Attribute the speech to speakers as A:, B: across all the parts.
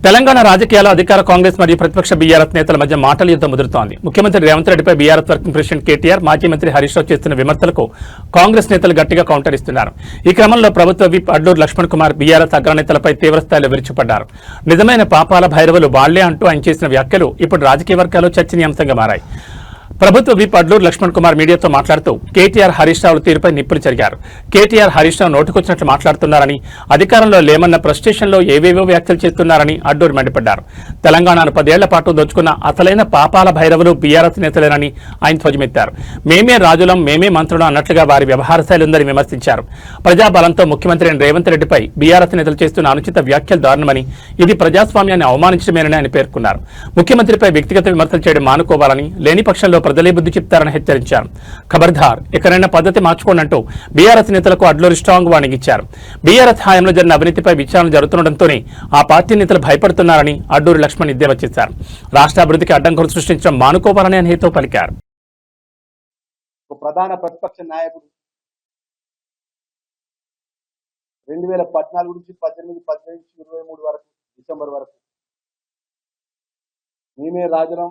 A: తెలంగాణ రాజకీయాల్లో అధికార కాంగ్రెస్ మరియు ప్రతిపక్ష బీఆర్ఎస్ నేతల మధ్య మాటల యుద్ధం ముదురుతోంది. ముఖ్యమంత్రి రేవంత్ రెడ్డిపై బీఆర్ఎస్ వర్కింగ్ ప్రెసిడెంట్ కేటీఆర్, మాజీ మంత్రి హరీష్ రావు చేస్తున్న విమర్శలకు కాంగ్రెస్ నేతలు గట్టిగా కౌంటర్ ఇస్తున్నారు. ఈ క్రమంలో ప్రభుత్వ విప్ అడ్లూరు లక్ష్మణ్ కుమార్ బీఆర్ఎస్ అగ్రనేతలపై తీవ్రస్థాయిలో విరుచుపడ్డారు. నిజమైన పాపాల భైరవులు వాళ్లే అంటూ ఆయన చేసిన వ్యాఖ్యలు ఇప్పుడు రాజకీయ వర్గాల్లో చర్చనీయాంశంగా మారాయి. ప్రభుత్వ విప్ అడ్లూరు లక్ష్మణ్ కుమార్ మీడియాతో మాట్లాడుతూ కేటీఆర్, హరీష్ రావుల తీరుపై నిప్పులు చెరిగారు. కేటీఆర్, హరీష్ రావు నోటుకొచ్చినట్లు మాట్లాడుతున్నారని, అధికారంలో లేమన్న ప్రస్టేషన్లో ఏవేవో వ్యాఖ్యలు చేస్తున్నారని అడ్లూరు మండిపడ్డారు. తెలంగాణను 10 ఏళ్ల పాటు దోచుకున్న అసలైన పాపాల భైరవులు బీఆర్ఎస్ నేతలేనని ఆయన ధ్వజమెత్తారు. మేమే రాజులం, మేమే మంత్రులం అన్నట్లుగా వారి వ్యవహార శైలి ఉందని విమర్శించారు. ప్రజాబలంతో ముఖ్యమంత్రి రేవంత్ రెడ్డిపై బీఆర్ఎస్ నేతలు చేస్తున్న అనుచిత వ్యాఖ్యలు దారుణమని, ఇది ప్రజాస్వామ్యాన్ని అవమానించడమేనని ఆయన పేర్కొన్నారు. ముఖ్యమంత్రిపై వ్యక్తిగత విమర్శలు చేయడం మానుకోవాలని, లేని పక్షంలో ప్రజలే బుద్ధి చెప్తారని హెచ్చరించారు. ఖబర్దార్, ఎక్కడైనా పద్ధతి మార్చుకోండి అంటూ బీఆర్ఎస్ నేతలకు అడ్లూరు స్ట్రాంగ్ వార్నింగ్ ఇచ్చారు. బీఆర్ఎస్ హయాంలో జరిగిన అవినీతిపై విచారణ జరుగుతుండటంతోనే ఆ పార్టీ నేతలు భయపడుతున్నారని అడ్లూరు లక్ష్మణ్ ఎద్దేవా చేశారు. రాష్ట్ర అభివృద్ధికి అడ్డంకులు సృష్టించడం మానుకోవాలని ఆయన హితవు పలికారు.
B: ప్రధాన ప్రతిపక్ష నాయకుడు 2014 నుంచి 18, 18 నుంచి 23 వరకు, డిసెంబర్ వరకు మేమే రాజులం,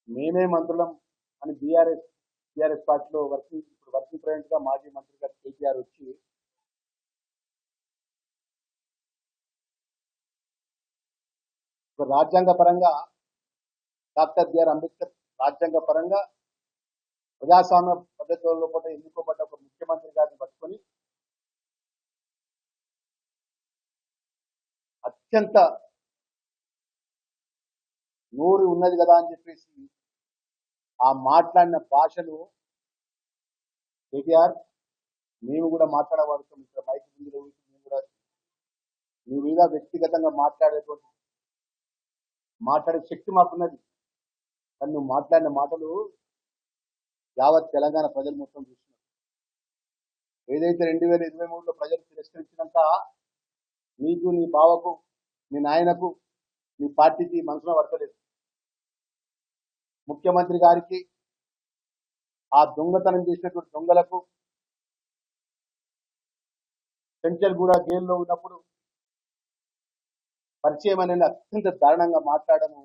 B: మేమే మంత్రులం అని బీఆర్ఎస్ పార్టీలో వర్కింగ్ ప్రెసిడెంట్ గా మాజీ మంత్రిగా కేటీఆర్ వచ్చి రాజ్యాంగ పరంగా డాక్టర్ బిఆర్ అంబేద్కర్ రాజ్యాంగ పరంగా ప్రజాస్వామ్య పద్ధతుల్లో కూడా ఎన్నుకోబడ్డ ఒక ముఖ్యమంత్రి గారిని పట్టుకొని అత్యంత నోరు ఉన్నది కదా అని చెప్పేసి ఆ మాట్లాడిన భాషలు కేటీఆర్ మేము కూడా మాట్లాడబడుతాం. ఇక్కడ బయట మేము కూడా మీ మీద వ్యక్తిగతంగా మాట్లాడే శక్తి మాకున్నది. కానీ నువ్వు మాట్లాడిన మాటలు యావత్ తెలంగాణ ప్రజలు మొత్తం చూస్తున్నారు. ఏదైతే 2023లో ప్రజలు తిరస్కరించినంత నీకు, నీ బావకు, నీ నాయనకు, నీ పార్టీకి మనసులో పడతలేదు. ముఖ్యమంత్రి గారికి, ఆ దొంగతనం చేసినటువంటి దొంగలకు, చెంచల్గూడ జైల్లో ఉన్నప్పుడు పరిచయం అనేది అత్యంత దారుణంగా మాట్లాడము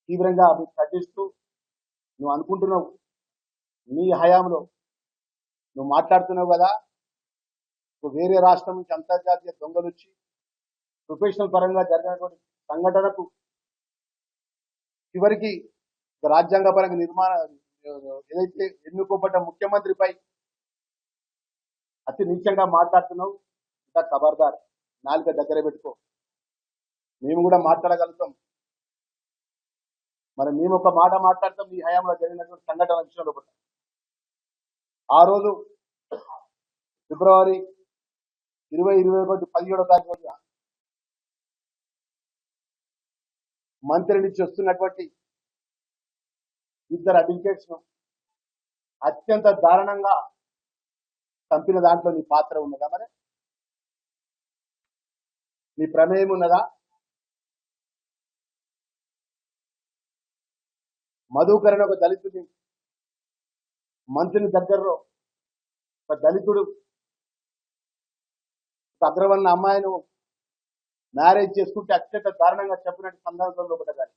B: తీవ్రంగా ఖండిస్తూ, నువ్వు అనుకుంటున్నావు నీ హయాంలో నువ్వు మాట్లాడుతున్నావు కదా, వేరే రాష్ట్రం నుంచి అంతర్జాతీయ దొంగలు వచ్చి ప్రొఫెషనల్ పరంగా జరిగినటువంటి సంఘటనకు చివరికి రాజ్యాంగ పరంగా ఏదైతే ఎన్నుకోబడ్డ ముఖ్యమంత్రిపై అతి నీచంగా మాట్లాడుతున్నావు. ఇంకా ఖబర్దార్, నాలుక దగ్గర పెట్టుకో. మేము కూడా మాట్లాడగలుగుతాం. మరి మేము ఒక మాట మాట్లాడతాం ఈ హయాంలో జరిగినటువంటి సంఘటన విషయంలో. ఆ రోజు ఫిబ్రవరి 2021 17వ తారీఖు మంత్రి నుంచి వస్తున్నటువంటి 2 అడ్వకేట్స్ ను అత్యంత దారుణంగా చంపిన దాంట్లో నీ పాత్ర ఉన్నదా? మరి నీ ప్రమేయం ఉన్నదా? మధుకరణ ఒక దళితుడి మంత్రిని దగ్గరలో ఒక దళితుడు అగ్రవర్ణ అమ్మాయిను మ్యారేజ్ చేసుకుంటే అత్యంత దారుణంగా చెప్పినట్టు సందర్భంలో ఒకటి కానీ